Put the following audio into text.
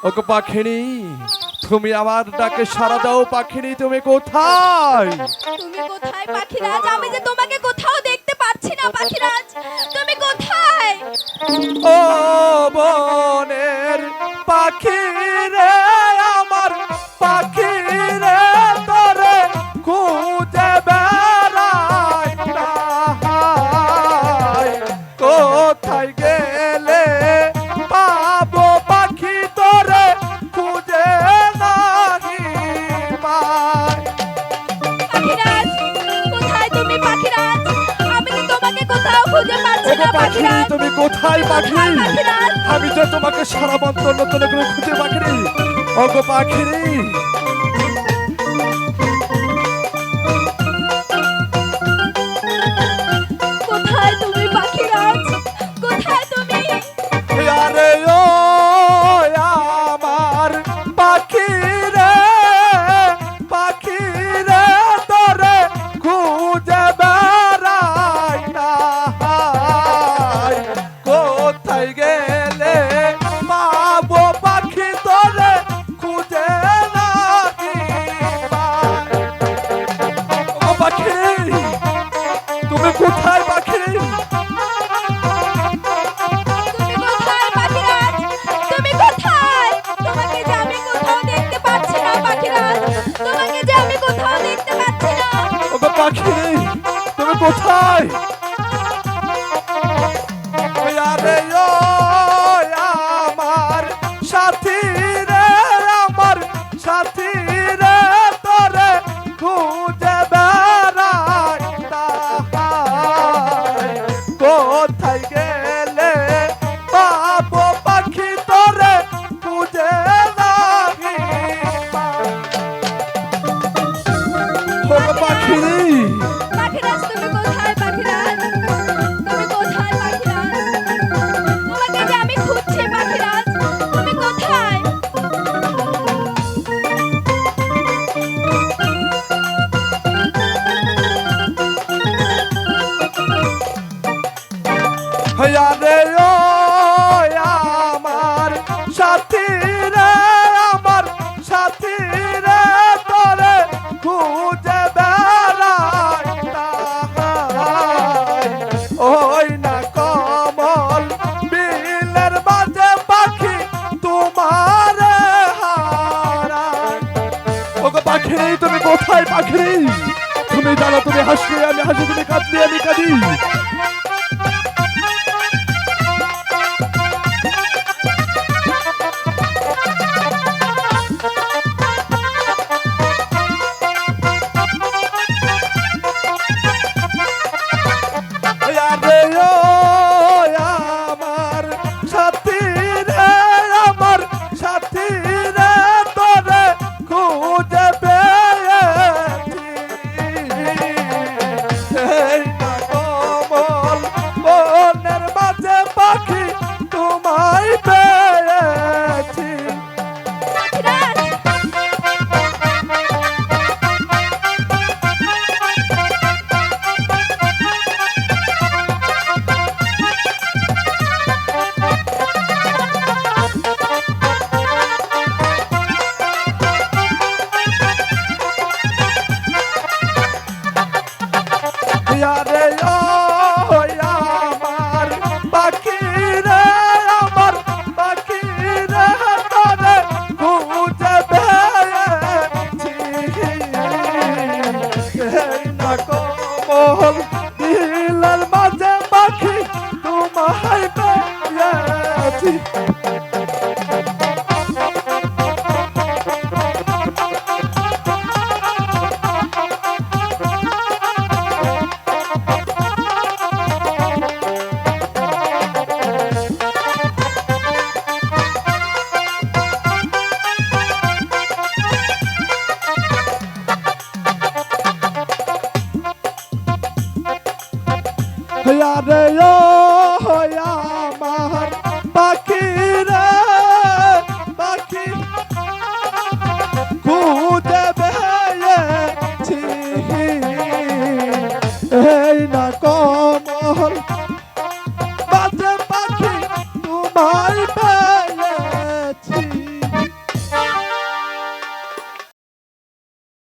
ওগো পাখিনি, তুমি আমার ডাকে সাড়া দাও। পাখিনি তুমি কোথায়? তুমি কোথায় পাখিরাজ? আমি যে তোমাকে কোথাও দেখতে পাচ্ছি না পাখিরাজ, তুমি কোথায়? ও বনের পাখি রে, আমার পাখি রে, তোরে খুঁজে বেড়াই তাহাই। কোথায় গেলে পাবো পাখি তোরে খুঁজে নাহি পাই। পাখিরাজ, কোথায় তুমি পাখিরাজ? আমি যে তোমাকে কোথাও খুঁজে পাচ্ছি না ওগো পাখি, পাখিরাজ। তুমি কোথায় পাখি? পাখিরাজ, আমি যে তোমাকে সারা মন্ত্র নতুন করে খুঁজে পাখি। ওগো পাখি, কোথায় তুমি পাখিরাজ? কোথায় তুমি? আরে ও আমার পাখি রে, পাখি রে, তোরে খুঁজে বেড়াই তাহাই। কোথায় গেলে পাবো পাখি তোরে খুঁজে নাহি পাই। ও পাখি, তুমি কোথায় পাখি? তুমি কোথায় পাখিরাজ? তুমি কোথায়? তোমাকে যে আমি কোথাও দেখতে পাচ্ছি না পাখিরাজ, তোমাকে যে আমি কোথাও দেখতে পাচ্ছি না। ওগো পাখি, তুমি কোথায়? ওই আরে ও আমার সাথী রে, আমার সাথী রে, তোরে খুঁজে বেড়াই তাহাই। কোথায় গেলে পাবো পাখি তোরে খুঁজে নাহি পাই। ওগো পাখি, পাখিরাজ, তুমি কোথায় পাখিরাজ? তুমি কোথায় পাখিরাজ? তোমাকে যে আমি খুঁজছি পাখিরাজ, তুমি কোথায়? আরে ও আমার সাথী রে, আমার সাথী রে, তোরে খুঁজে বেড়াই তাহাই। ওই না কমল বিলের মাঝে পাখি তোমারে হারাই। ওগো পাখি, তুমি কোথায় পাখি? তুমি জানো, তুমি হাসলে আমি হাসি, তুমি কাঁদলে আমি কাঁদি।